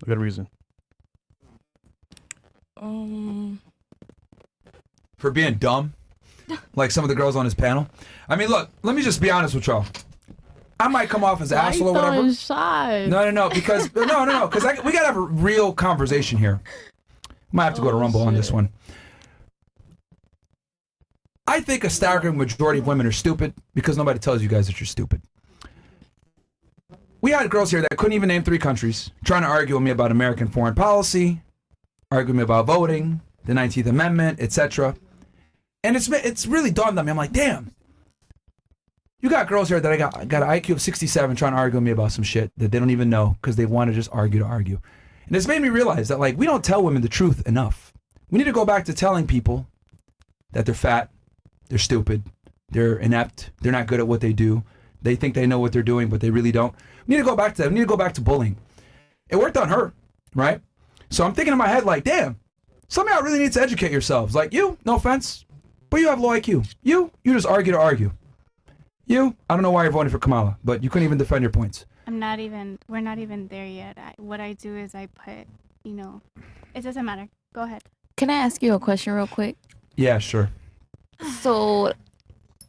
A good reason. For being dumb, like some of the girls on his panel. I mean, look, let me just be honest with y'all. I might come off as an asshole or whatever. No, because because we gotta have a real conversation here. Might have to go to Rumble on this one. I think a staggering majority of women are stupid because nobody tells you guys that you're stupid. We had girls here that couldn't even name 3 countries, trying to argue with me about American foreign policy, argue with me about voting, the 19th Amendment, etc. And it's really dawned on me. I'm like, damn. You got girls here that I got an IQ of 67 trying to argue with me about some shit that they don't even know because they want to just argue to argue. And it's made me realize that, like, we don't tell women the truth enough. We need to go back to telling people that they're fat, they're stupid, they're inept, they're not good at what they do. They think they know what they're doing, but they really don't. We need to go back to that. We need to go back to bullying. It worked on her, right? So I'm thinking in my head, like, damn, some of y'all really need to educate yourselves. Like, you, no offense, but you have low IQ. You just argue to argue. You, I don't know why you're voting for Kamala, but you couldn't even defend your points. we're not even there yet. What I do is I put, it doesn't matter. Go ahead. Can I ask you a question real quick? Yeah, sure. So,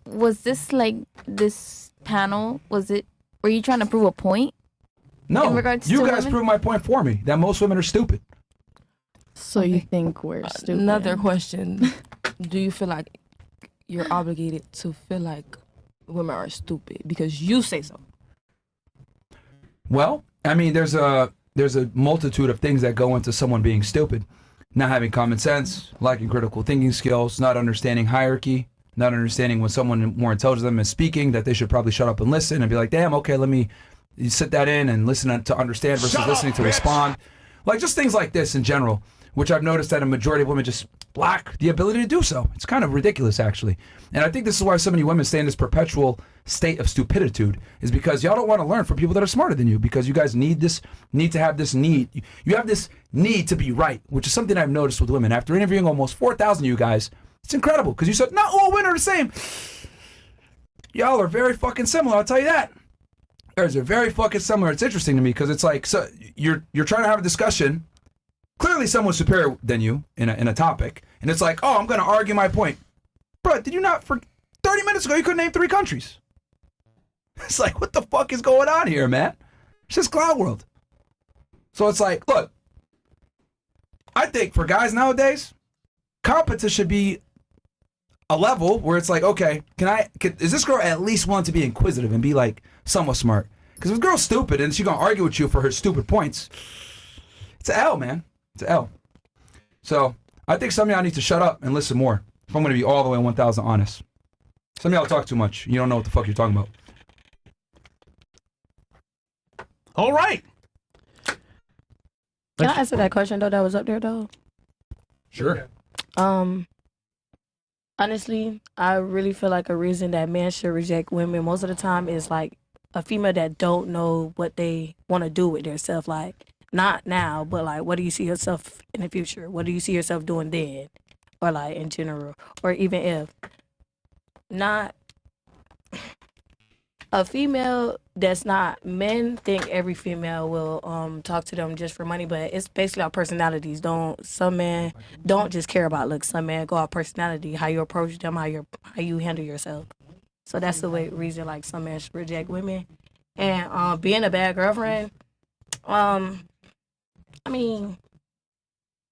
was this like this panel? Were you trying to prove a point? No, in regards you to guys women? proved my point for me, that most women are stupid. So you think we're stupid? Another question. Do you feel like you're obligated to feel like women are stupid because you say so? Well, I mean, there's a multitude of things that go into someone being stupid. Not having common sense, lacking critical thinking skills, not understanding hierarchy, not understanding when someone more intelligent than them is speaking, that they should probably shut up and listen and be like, damn, okay, let me sit that in and listen to understand versus listening to respond. Like, just things like this in general, which I've noticed that a majority of women just lack the ability to do so. It's kind of ridiculous, actually. And I think this is why so many women stay in this perpetual state of stupiditude, is because y'all don't want to learn from people that are smarter than you, because you guys need to have this need. You have this need to be right, which is something I've noticed with women. After interviewing almost 4,000 of you guys, it's incredible, because you said, not all women are the same. Y'all are very fucking similar, I'll tell you that. You guys are very fucking similar. It's interesting to me, because it's like, so you're trying to have a discussion. Clearly someone's superior than you in a topic, and it's like, oh, I'm going to argue my point. Bro, did you not, for 30 minutes ago, you couldn't name 3 countries? It's like, what the fuck is going on here, man? It's just cloud world. So it's like, look, I think for guys nowadays, competence should be a level where it's like, okay, is this girl at least willing to be inquisitive and be like somewhat smart? Because if a girl's stupid and she's going to argue with you for her stupid points, it's an L, man. It's an L. So I think some of y'all need to shut up and listen more if I'm going to be all the way 1,000 honest. Some of y'all talk too much. You don't know what the fuck you're talking about. All right. Can I answer that question though that was up there though? Sure. Honestly, I really feel like a reason that men should reject women most of the time is like a female that don't know what they want to do with themselves. Like, not now, but like, what do you see yourself in the future? What do you see yourself doing then? Or like in general, or even if not a female that's not, men think every female will talk to them just for money, but it's basically our personalities. Some men don't just care about looks. Some men go out personality, how you approach them, how you handle yourself. So that's the reason like some men should reject women. And being a bad girlfriend, I mean,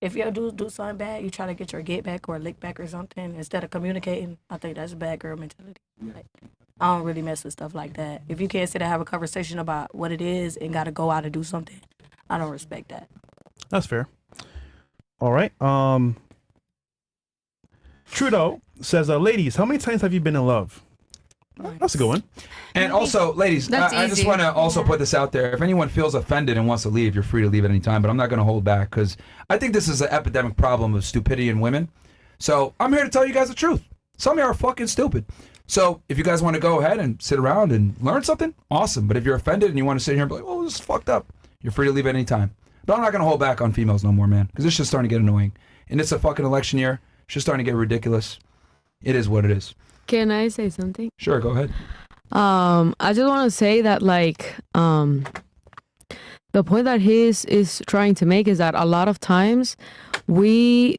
if you do something bad, you try to get your get back or lick back or something instead of communicating. I think that's a bad girl mentality. Like, I don't really mess with stuff like that. If you can't sit and have a conversation about what it is and got to go out and do something, I don't respect that. That's fair. All right. Trudeau says, ladies, how many times have you been in love? That's a good one. And also, ladies, I just want to also put this out there. If anyone feels offended and wants to leave, you're free to leave at any time, but I'm not going to hold back, because I think this is an epidemic problem of stupidity in women. So I'm here to tell you guys the truth. Some of you are fucking stupid. So if you guys want to go ahead and sit around and learn something, awesome. But if you're offended and you want to sit here and be like, oh, this is fucked up, you're free to leave at any time. But I'm not going to hold back on females no more, man, because it's just starting to get annoying. And it's a fucking election year. It's just starting to get ridiculous. It is what it is. Can I say something? Sure, go ahead. I just want to say that, like, the The point that he is trying to make is that a lot of times we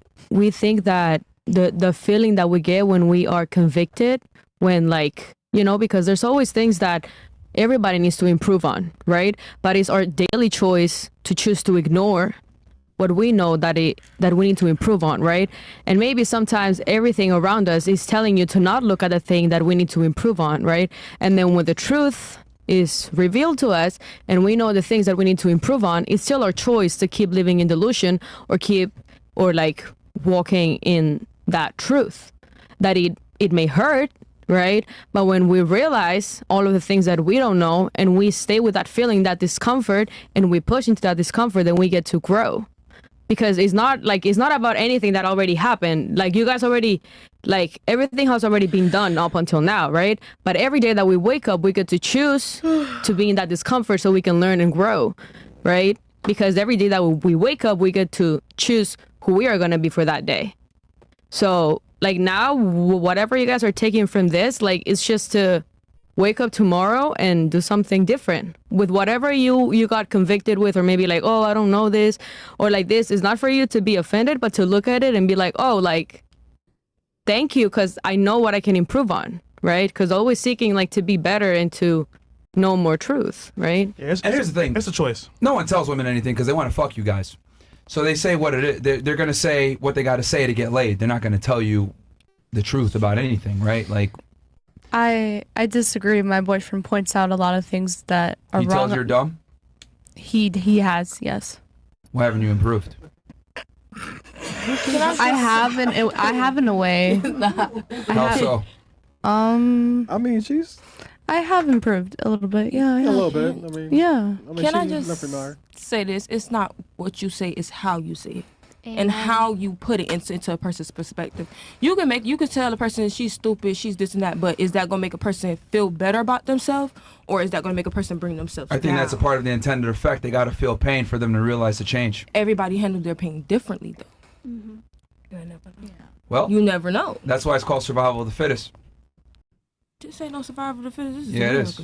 think that the feeling that we get when we are convicted, when like, you know, because there's always things that everybody needs to improve on, right? But it's our daily choice to choose to ignore what we know that we need to improve on, right? And maybe sometimes everything around us is telling you to not look at the thing that we need to improve on, right? And then when the truth is revealed to us and we know the things that we need to improve on, it's still our choice to keep living in delusion or like walking in that truth. That it may hurt, right? But when we realize all of the things that we don't know and we stay with that feeling, that discomfort, and we push into that discomfort, then we get to grow. Because it's not about anything that already happened. Like, you guys already, like, everything has already been done up until now, right? But every day that we wake up, we get to choose to be in that discomfort so we can learn and grow, right? Because every day that we wake up, we get to choose who we are going to be for that day. So, like, now, whatever you guys are taking from this, like, it's just to wake up tomorrow and do something different with whatever you got convicted with, or maybe like, oh, I don't know this, or like, this is not for you to be offended, but to look at it and be like, oh, like, thank you, because I know what I can improve on, right? Because always seeking like to be better and to know more truth, right? Yeah, and here's the thing. It's a choice. No one tells women anything because they want to fuck you guys. So they say what it is. They're going to say what they got to say to get laid. They're not going to tell you the truth about anything, right? Like, I disagree. My boyfriend points out a lot of things that are he wrong. tells you're dumb? He has, yes. Why haven't you improved? I have in a way. How so? I mean, I have improved a little bit. Yeah, a little bit. I mean, yeah. Can I just say this? It's not what you say, it's how you say it. And how you put it into a person's perspective. You can tell a person she's stupid, she's this and that, but is that gonna make a person feel better about themselves, or is that gonna make a person bring themselves I think down? that's a part of the intended effect. They got to feel pain for them to realize the change. Everybody handles their pain differently, though. Well, you never know. That's why it's called survival of the fittest. This ain't no survival of the fittest. This is Yeah, it is.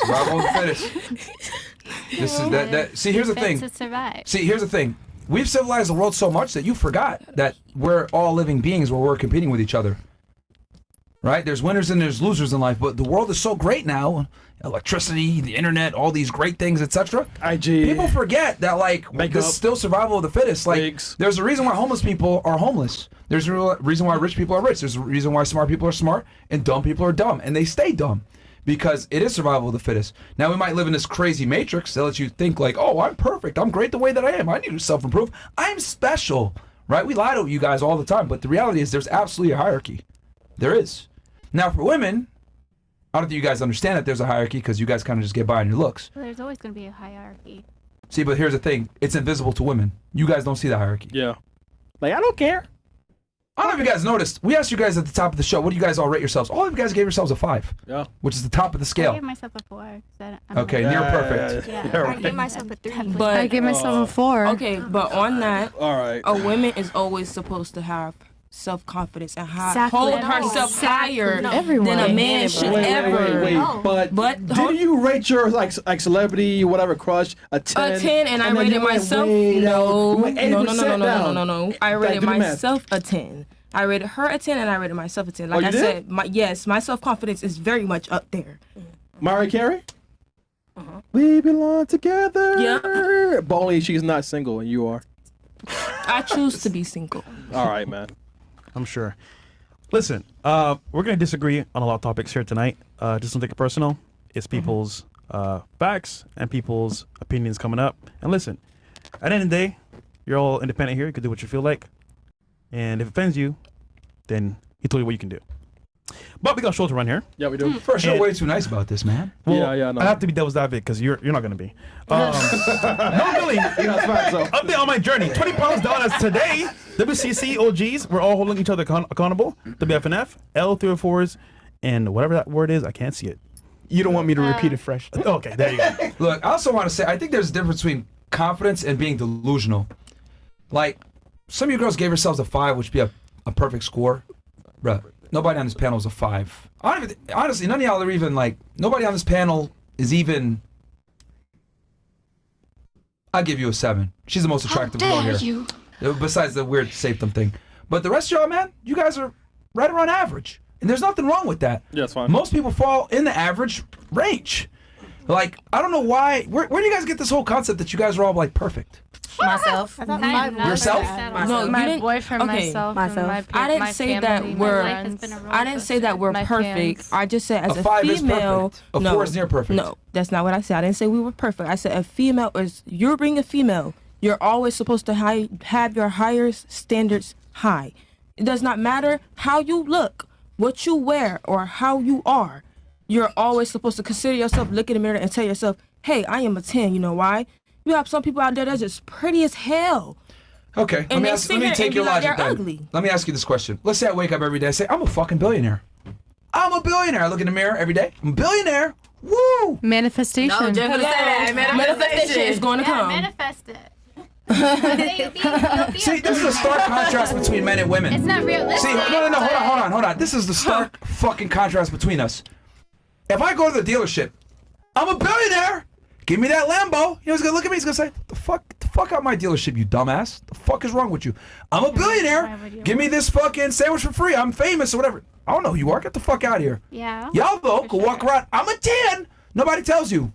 Survival of the fittest. This is that. See, here's the thing. To survive. See, here's the thing. We've civilized the world so much that you forgot that we're all living beings where we're competing with each other. Right? There's winners and there's losers in life, but the world is so great now. Electricity, the internet, all these great things, etc. People forget that, like, this is still survival of the fittest. Like, there's a reason why homeless people are homeless. There's a reason why rich people are rich. There's a reason why smart people are smart and dumb people are dumb. And they stay dumb. Because it is survival of the fittest. Now, we might live in this crazy matrix that lets you think like, oh, I'm perfect. I'm great the way that I am. I need to self-improve. I'm special, right? We lie to you guys all the time. But the reality is there's absolutely a hierarchy. There is. Now, for women, I don't think you guys understand that there's a hierarchy because you guys kind of just get by on your looks. Well, there's always going to be a hierarchy. See, but here's the thing. It's invisible to women. You guys don't see the hierarchy. Yeah. Like, I don't care. I don't know if you guys noticed. We asked you guys at the top of the show, what do you guys all rate yourselves? All of you guys gave yourselves a 5. Yeah. Which is the top of the scale. I gave myself a 4. Okay, near perfect. Yeah. I gave myself a 3. But I gave myself a 4. Okay, but on that, all right, a woman is always supposed to have self-confidence and Exactly. hold herself higher than Everyone. a man should ever. Wait. But did you rate your like celebrity, whatever crush a 10? A 10, and I rated myself. No. I rated myself a 10. I rated her a 10, and I rated myself a 10. Like I said, my self-confidence is very much up there. Mariah Carey? We belong together. Yeah. But only she's not single, and you are. I choose to be single. All right, man. I'm sure. Listen, we're going to disagree on a lot of topics here tonight. Just don't take it personal. It's people's facts and people's opinions coming up. And listen, at the end of the day, you're all independent here. You can do what you feel like. And if it offends you, then he told you what you can do. But we got a show to run here. Yeah, we do. First, you're way too nice about this, man. Well, yeah, no. I have to be devil's advocate because you're not going to be. No, really. Update on my journey. 20 pounds down as today. WCC OGs, we're all holding each other accountable. WFNF, L304s, and whatever that word is, I can't see it. You don't want me to repeat it fresh. Okay, there you go. Look, I also want to say, I think there's a difference between confidence and being delusional. Like, some of you girls gave yourselves a 5, which would be a perfect score. Bruh, nobody on this panel is a 5. I don't even, honestly, none of y'all are even like, nobody on this panel is even I'll give you a 7. She's the most attractive girl here. You. Besides the weird sanctum thing. But the rest of y'all, man, you guys are right around average. And there's nothing wrong with that. Yeah, it's fine. Most people fall in the average range. Like, I don't know why. Where do you guys get this whole concept that you guys are all, like, perfect? Myself. Yourself? No, my you didn't. boyfriend, okay, myself, myself. My I didn't my say family, that my we're. friends. I didn't say that we're My perfect. fans. I just said as A a 5 female. is perfect. A no, 4 is near perfect. No, that's not what I said. I didn't say we were perfect. I said a female is. You're being a female. You're always supposed to have your higher standards high. It does not matter how you look, what you wear, or how you are. You're always supposed to consider yourself, look in the mirror, and tell yourself, "Hey, I am a 10." You know why? You have some people out there that's just pretty as hell. Okay, And let me take your logic then. ugly. Let me ask you this question. Let's say I wake up every day and say, I'm a fucking billionaire. I'm a billionaire. I look in the mirror every day. I'm a billionaire. Woo! Manifestation. No, just gonna say that. Manifestation is going to come. Manifest it. See, this is a stark contrast between men and women. It's not realistic. See, no, hold on. This is the stark fucking contrast between us. If I go to the dealership, I'm a billionaire. Give me that Lambo. You know, he's gonna look at me. He's gonna say, the fuck out my dealership, you dumbass. The fuck is wrong with you? I'm a billionaire. Give me this fucking sandwich for free. I'm famous or whatever. I don't know who you are. Get the fuck out of here. Yeah. Y'all though can walk around. I'm a 10. Nobody tells you.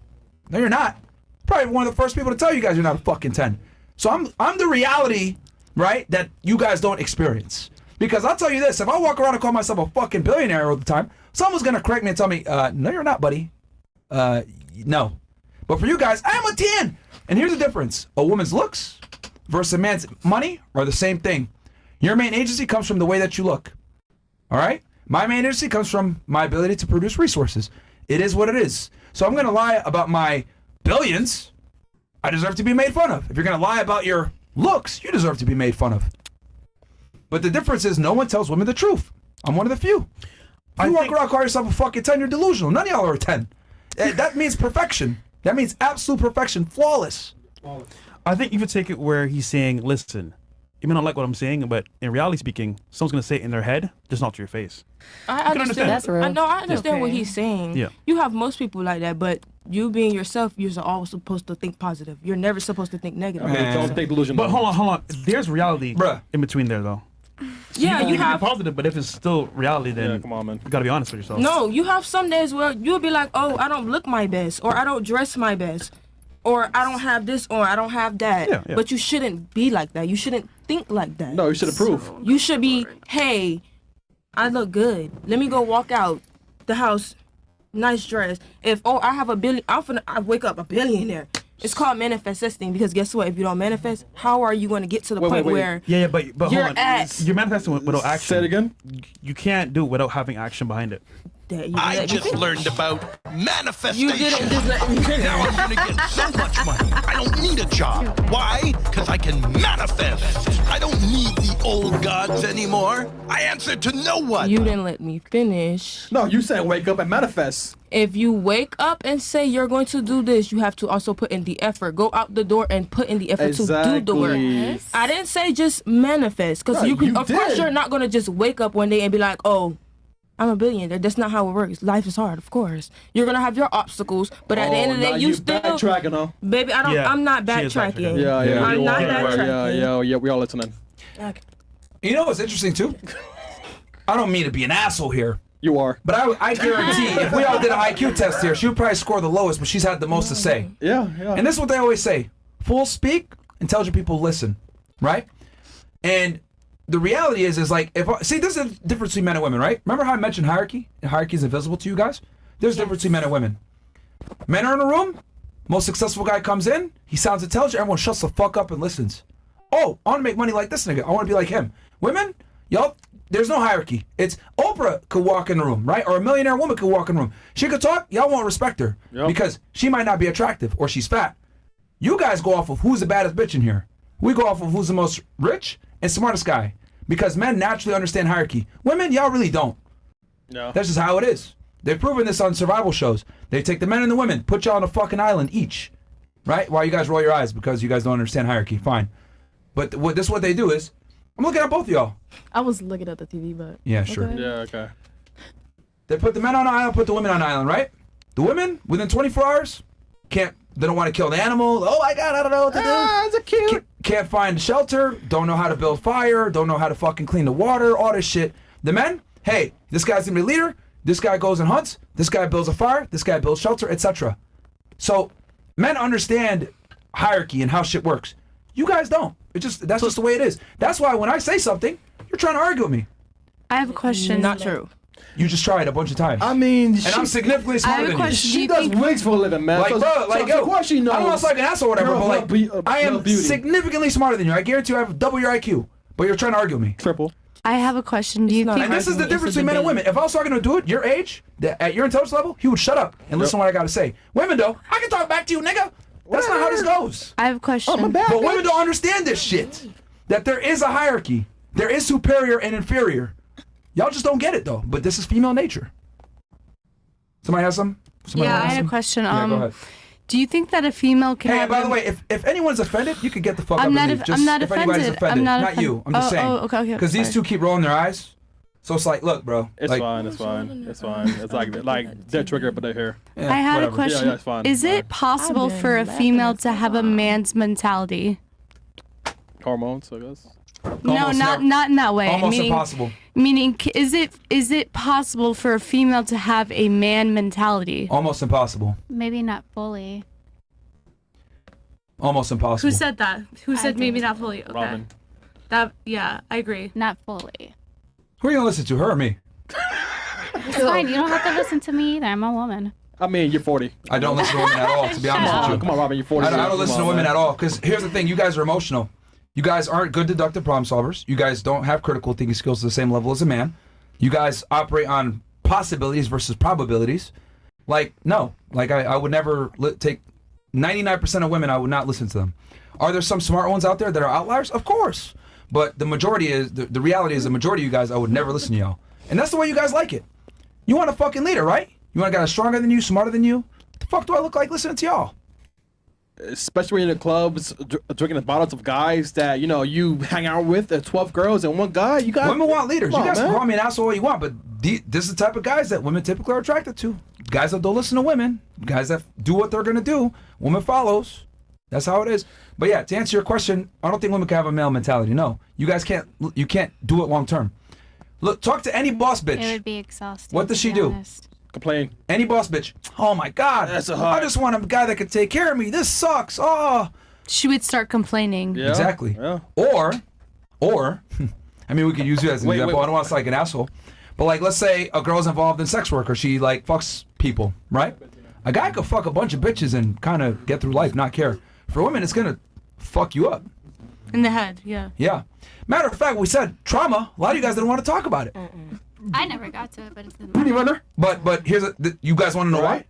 No, you're not. Probably one of the first people to tell you guys you're not a fucking 10. So I'm the reality, right, that you guys don't experience. Because I'll tell you this, if I walk around and call myself a fucking billionaire all the time, someone's gonna correct me and tell me, no, you're not, buddy. No. But for you guys, I'm a 10. And here's the difference. A woman's looks versus a man's money are the same thing. Your main agency comes from the way that you look. All right? My main agency comes from my ability to produce resources. It is what it is. So I'm going to lie about my billions. I deserve to be made fun of. If you're going to lie about your looks, you deserve to be made fun of. But the difference is no one tells women the truth. I'm one of the few. If you walk around, call yourself a fucking 10, you're delusional. None of y'all are a 10. That means perfection. That means absolute perfection, flawless. I think you could take it where he's saying, listen, you may not like what I'm saying, but in reality speaking, someone's going to say it in their head, just not to your face. I understand. That's real. I know. I understand Okay. what he's saying. Yeah. You have most people like that, but you being yourself, you're always supposed to think positive. You're never supposed to think negative. Okay, don't think delusional. But hold on. There's reality in between there, though. So Yeah, you you can have. be positive, but if it's still reality, then Yeah, come on, man. you got to be honest with yourself. No, you have some days where you'll be like, oh, I don't look my best, or I don't dress my best, or I don't have this, or I don't have that. Yeah. But you shouldn't be like that. You shouldn't think like that. No, you should approve. You should be, hey, I look good. Let me go walk out the house, nice dress. If I have $1 billion, I wake up a billionaire. It's called manifesting because guess what? If you don't manifest, how are you going to get to the point where but hold you're on. at? You're manifesting without action. Say it again. You can't do it without having action behind it. I just learned about manifestation. You didn't just let me finish. Now I'm gonna get so much money. I don't need a job. Why? Because I can manifest. I don't need the old gods anymore. I answer to no one. You didn't let me finish. No, you said wake up and manifest. If you wake up and say you're going to do this, you have to also put in the effort. Go out the door and put in the effort to do the work. Exactly. I didn't say just manifest because No, you can. you Of course, did. you're not gonna just wake up one day and be like, "Oh, I'm a billionaire." That's not how it works. Life is hard, of course. You're gonna have your obstacles, but at the end of the day, you still. backtracking, huh? Baby, I don't. Yeah, I'm not she is backtracking. Yeah. I'm you not are. backtracking. Yeah. We all listening. Okay. You know what's interesting too? I don't mean to be an asshole here, You are. but I guarantee if we all did an IQ test here, she would probably score the lowest, but she's had the most to say. Yeah. And this is what they always say. Fools speak, intelligent people listen, right? And the reality is like, see, this is the difference between men and women, right? Remember how I mentioned hierarchy? And hierarchy is invisible to you guys? There's a difference between men and women. Men are in a room, most successful guy comes in, he sounds intelligent, everyone shuts the fuck up and listens. Oh, I want to make money like this nigga. I want to be like him. Women, y'all, there's no hierarchy. It's Oprah could walk in the room, right? Or a millionaire woman could walk in the room. She could talk, y'all won't respect her. Yep. Because she might not be attractive or she's fat. You guys go off of who's the baddest bitch in here. We go off of who's the most rich and smartest guy. Because men naturally understand hierarchy. Women, y'all really don't. No. That's just how it is. They've proven this on survival shows. They take the men and the women, put y'all on a fucking island each. Right? While you guys roll your eyes because you guys don't understand hierarchy. Fine. But this is what they do is, I'm looking at both of y'all. I was looking at the TV, but Yeah, sure. okay. Yeah. Okay. They put the men on an island, put the women on an island, right? The women, within 24 hours, can't They don't want to kill the animal. Oh my God, I don't know what to do. It's a cute. Can't find shelter. Don't know how to build fire. Don't know how to fucking clean the water. All this shit. The men, hey, this guy's gonna be leader. This guy goes and hunts. This guy builds a fire. This guy builds shelter, etc. So men understand hierarchy and how shit works. You guys don't. That's just the way it is. That's why when I say something, you're trying to argue with me. I have a question. Not true. You just tried a bunch of times. I mean, and I'm significantly smarter than you. She does wigs for a living, man. Like, bro, like, yo, of course she knows. I don't know if like an asshole or whatever, but like, I am significantly smarter than you. I guarantee you I have double your IQ, but you're trying to argue with me. Triple. I have a question. Do you think? And this is the difference between men and women. If I was talking to a dude your age, at your intelligence level, he would shut up and listen to what I got to say. Women, though, I can talk back to you, nigga. That's not how this goes. I have a question. Oh, my bad, But women don't understand this shit. That there is a hierarchy. There is superior and inferior. Y'all just don't get it, though. But this is female nature. Somebody has some? Yeah, I had a question. Yeah, go ahead. Do you think that a female can? Hey, have by the way, if anyone's offended, you can get the fuck up I'm and not leave. I'm Just not if anybody's offended. offended, I'm not not you. I'm just saying. okay. Because these two keep rolling their eyes. So it's like, look, bro. It's like, fine. It's fine. It's fine. It's like they're triggered, but they're here. Yeah, I had whatever. a question. Yeah, it's fine. Is it possible for a female to have a man's mentality? Hormones, I guess. No, not in that way. Almost impossible. Meaning, is it possible for a female to have a man mentality? Almost impossible. Maybe not fully. Almost impossible. Who said that? Who said maybe not fully? Okay. Robin. Yeah, I agree. Not fully. Who are you gonna listen to? Her or me? It's fine. You don't have to listen to me either. I'm a woman. I mean, you're 40. I don't listen to women at all, to be honest with you. Come on, Robin, you're 40. I don't listen to women at all. Because here's the thing, you guys are emotional. You guys aren't good deductive problem solvers. You guys don't have critical thinking skills to the same level as a man. You guys operate on possibilities versus probabilities. Like, no. Like, I would never take 99% of women, I would not listen to them. Are there some smart ones out there that are outliers? Of course. But the majority is, the reality is the majority of you guys, I would never listen to y'all. And that's the way you guys like it. You want a fucking leader, right? You want a guy that's stronger than you, smarter than you? What the fuck do I look like listening to y'all? Especially in the clubs, drinking the bottles of guys that, you know, you hang out with, 12 girls and one guy. You got Women want leaders. You guys can man. call me an asshole all you want, but this is the type of guys that women typically are attracted to. Guys that don't listen to women. Guys that do what they're going to do. Woman follows. That's how it is. But yeah, to answer your question, I don't think women can have a male mentality. No. You guys can't do it long term. Look, talk to any boss bitch. It would be exhausting. What does she do? Complain. Any boss bitch. Oh my God. That's I just want a guy that can take care of me. This sucks. Oh. She would start complaining. Yeah. Exactly. Yeah. Or, I mean, we could use you as an example. I don't want to sound like an asshole. But like, let's say a girl's involved in sex work or she like fucks people, right? A guy could fuck a bunch of bitches and kind of get through life, not care. For women, it's going to fuck you up. In the head, yeah. Yeah. Matter of fact, we said trauma. A lot of you guys didn't want to talk about it. I never got to it, but it's Runner. But here's you guys want to know why?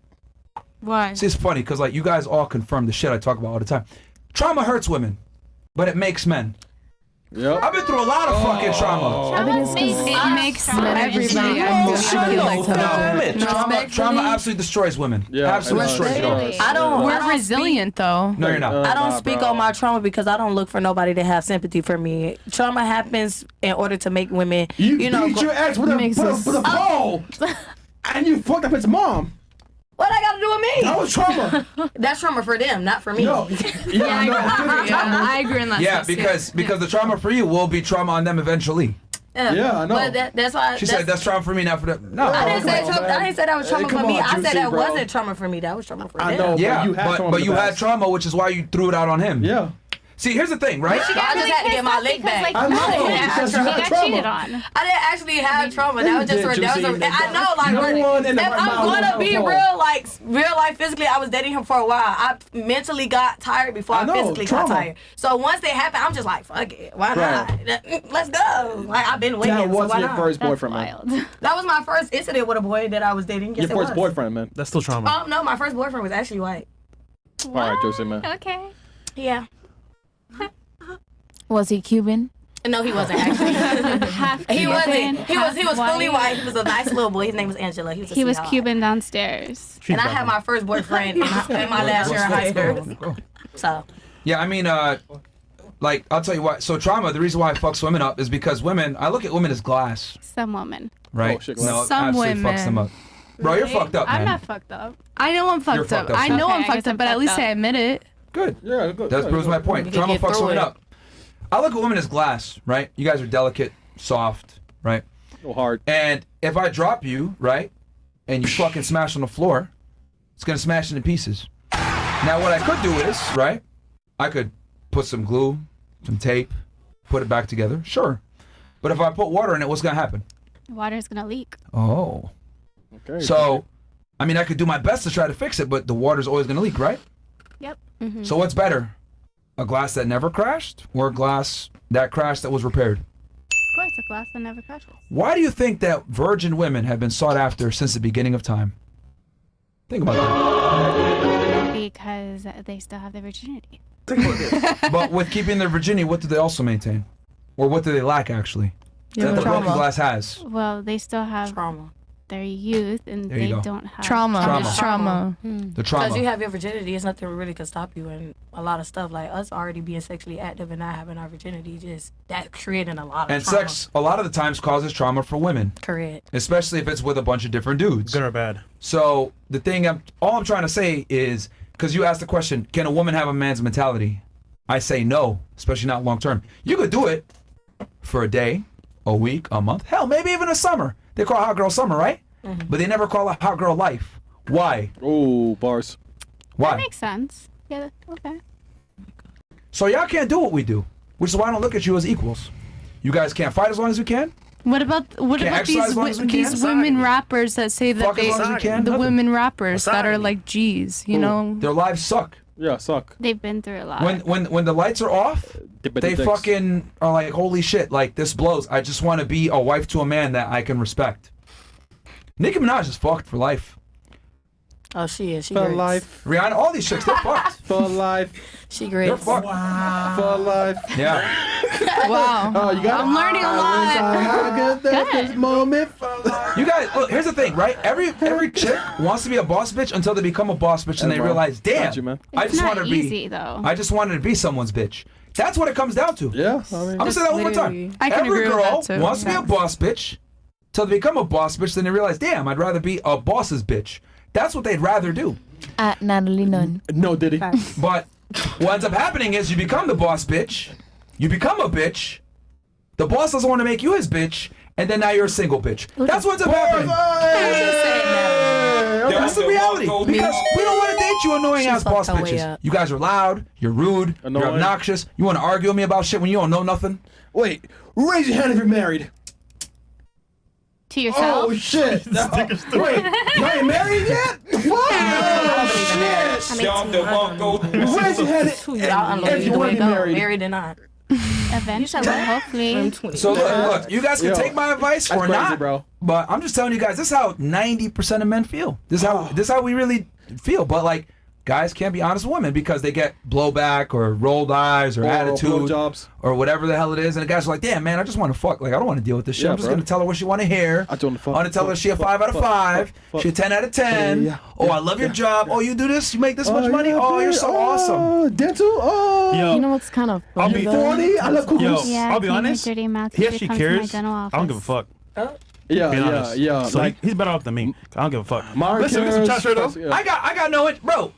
Why? See, it's funny because like you guys all confirm the shit I talk about all the time. Trauma hurts women, but it makes men. Yep. I've been through a lot of fucking trauma. I think it makes everybody emotionally like Trauma absolutely destroys women. Yeah, absolutely destroys you. I don't. We're resilient though. No, you're not. I don't speak on my trauma because I don't look for nobody to have sympathy for me. Trauma happens in order to make women, You know, beat your ex with a pole, and you fucked up his mom. what I got to do with me? That was trauma. That's trauma for them, not for me. No. I agree in that. Yeah, because the trauma for you will be trauma on them eventually. Yeah, I know. But that's why. She said that's trauma for me, not for them. No, I didn't say on, trauma. man. I didn't say that was trauma Hey, for come me. on, I said Juicy, that bro. wasn't trauma for me. That was trauma for them. I know. Yeah, you had trauma but in you the had past. trauma, which is why you threw it out on him. Yeah. See, here's the thing, right? I just had to get my leg back. I know. Because Because you she had got cheated trauma. on. I didn't actually have trauma. That was just You did, that was Juicy. I know, like, No one in the if right I'm mind gonna will be have real life physically, I was dating him for a while. I mentally got tired before I know, physically trauma. got tired. So once they happen, I'm just like, fuck it, why Right. not? Let's go. Like I've been waiting. That so wasn't why your not? first That's boyfriend, man. wild. That was my first incident with a boy that I was dating. Yes, Your it first was. boyfriend, man. That's still trauma. Oh no, my first boyfriend was actually white. All right, Josie, man. Okay. Yeah. Was he Cuban? No, he wasn't actually. Half He Cuban, wasn't. He was half fully white. He was a nice little boy. His name was Angela. He was a He was sweetheart. Cuban downstairs. And I had my first boyfriend in my last year of high school. So. Yeah, I mean, like, I'll tell you what. So trauma, the reason why it fucks women up is because women, I look at women as glass, Some women. right? Oh, shit, no, it Some absolutely fucks them women. up. Bro, you're fucked up, man. I'm not fucked up. I know I'm fucked up. I know I'm fucked up, but at least I admit it. Good. Yeah, good. That proves my point. Trauma fucks women up. I look at women as glass, right? You guys are delicate, soft, right? So hard. And if I drop you, right, and you fucking smash on the floor, it's gonna smash into pieces. Now what I could do is, right, I could put some glue, some tape, put it back together, sure. But if I put water in it, what's gonna happen? Water's gonna leak. Oh. Okay. So, I mean, I could do my best to try to fix it, but the water's always gonna leak, right? Yep. So what's better? A glass that never crashed or a glass that crashed that was repaired? Of course, a glass that never crashes. Why do you think that virgin women have been sought after since the beginning of time? Think about that. Because they still have their virginity. Think about this. But with keeping their virginity, what do they also maintain? Or what do they lack, actually? That the broken glass has. Well, they still have trauma. Their youth, and There you they go. don't have Trauma. Trauma. Trauma. The trauma. Because you have your virginity, it's nothing really can stop you, and a lot of stuff like us already being sexually active and not having our virginity, just that creating a lot of And trauma. sex, a lot of the times, causes trauma for women. Correct. Especially if it's with a bunch of different dudes. Good or bad. So the thing, all I'm trying to say is, because you asked the question, can a woman have a man's mentality? I say no, especially not long term. You could do it for a day, a week, a month, hell, maybe even a summer. They call it hot girl summer, right? But they never call it hot girl life. Why? Oh, bars. Why? That makes sense. Yeah. Okay. So y'all can't do what we do, which is why I don't look at you as equals. You guys can't fight as long as you can. What about Can't exercise these as long as we can? these women rappers that say that Fuck as they long as we can? the Nothing. women rappers that are like G's, you know? Their lives suck. Yeah, suck. They've been through a lot. When the lights are off, they fucking are like, holy shit, like this blows. I just want to be a wife to a man that I can respect. Nicki Minaj is fucked for life. Oh, she is. She For great. life. Rihanna, all these chicks, they're fucked. For life. She great. They're fucked. For life. Yeah. Wow. Oh, you got I'm learning a lot. this moment for life. You guys, look, here's the thing, right? Every chick wants to be a boss bitch until they become a boss bitch and they realize, damn, Got you, man. I It's just not want to easy, be, though. I just wanted to be someone's bitch. That's what it comes down to. Yeah, I mean, I'm gonna say that one more time. I can Every agree with girl that, too. wants to be a boss bitch till they become a boss bitch, then they realize, damn, I'd rather be a boss's bitch. That's what they'd rather do. At Natalie Nunn. no, did he? But what ends up happening is you become the boss bitch, you become a bitch, the boss doesn't want to make you his bitch, and then now you're a single bitch. That's what ends up happening. That's the reality. Because we don't want to date you annoying ass boss fucked her way bitches. up. You guys are loud, you're rude, Annoying. you're obnoxious, you want to argue with me about shit when you don't know nothing. Wait, raise your hand if you're married. To yourself. Oh shit! Wait, you ain't married yet? What? Oh shit! Raise your hand if you want to be married. Married or not. Eventually, hopefully. So look, you guys can take my advice That's or crazy, not, bro. but I'm just telling you guys, this is how 90% of men feel. This is how we really feel. But like, guys can't be honest with women because they get blowback or rolled eyes or attitude blowjobs. or whatever the hell it is, and the guys are like, damn man, I just want to fuck. Like, I don't want to deal with this shit. Yeah, I'm just bro. gonna tell her what she want to hear. I don't fuck. I want to tell her she a 5 out of 5. She a 10 out of 10. Yeah, Oh, I love your job. Oh, you do this. You make this much money. yeah, Oh, you're baby. so awesome. Oh, dental. Oh, Yo, You know what's kind of I'll funny be though? 40. I love yo, cuckoos. Yeah, I'll be clean your honest. dirty mouth He if actually it comes to my cares. dental I don't give a office. fuck. Yeah, Being yeah, honest. yeah. So like, he's better off than me. I don't give a fuck. Myron Listen, get some cares. chat straight though. Yeah. I got no it, bro.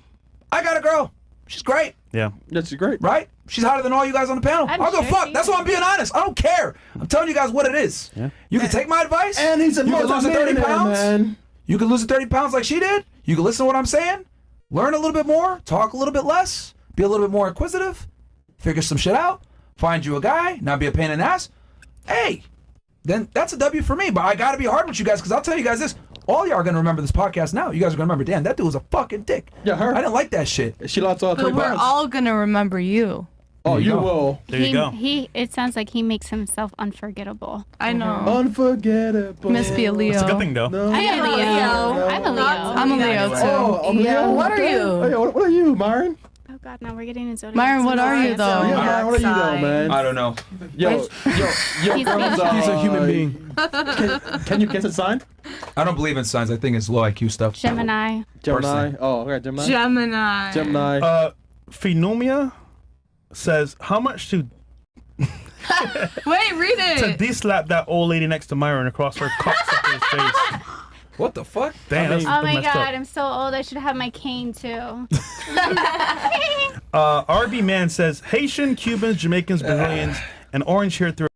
I got a girl. She's great, Yeah. That's great. right? She's hotter than all you guys on the panel. I'm I'll go sure fuck. she That's why I'm being honest. I don't care. I'm telling you guys what it is. Yeah. You can take my advice. And he's a You can lose the 30 multi-millionaire, pounds. man. You can lose the 30 pounds like she did. You can listen to what I'm saying. Learn a little bit more. Talk a little bit less. Be a little bit more inquisitive. Figure some shit out. Find you a guy. Not be a pain in the ass. Hey, then that's a W for me. But I got to be hard with you guys because I'll tell you guys this. All y'all are going to remember this podcast now. You guys are going to remember, damn, that dude was a fucking dick. Yeah, her. I didn't like that shit. She lost all 30 But we're pounds. all gonna remember you. Oh, There you you go. will. There you go. It sounds like he makes himself unforgettable. I know. Unforgettable. Must be a Leo. It's a good thing though. No. I'm a Leo. I'm a Leo. I'm a Leo too. Oh, I'm Yeah, Leo. what are Okay. you? Hey, what are you, Myron? Oh God, now we're getting into Myron, what are you though? Yeah, Myron, what are you though, man? I don't know. Yo, He's girls, a- He's a human being. Can you guess a sign? I don't believe in signs. I think it's low IQ stuff. Gemini. Gemini. Oh, okay, Gemini. Gemini. Gemini. Phenomia says how much to Wait, read to it. de-slap that old lady next to Myron across her cocksucker's face. What the fuck? Damn, that's Oh my messed god, up. I'm so old. I should have my cane too. RB Man says Haitian, Cubans, Jamaicans, Brazilians, and orange hair through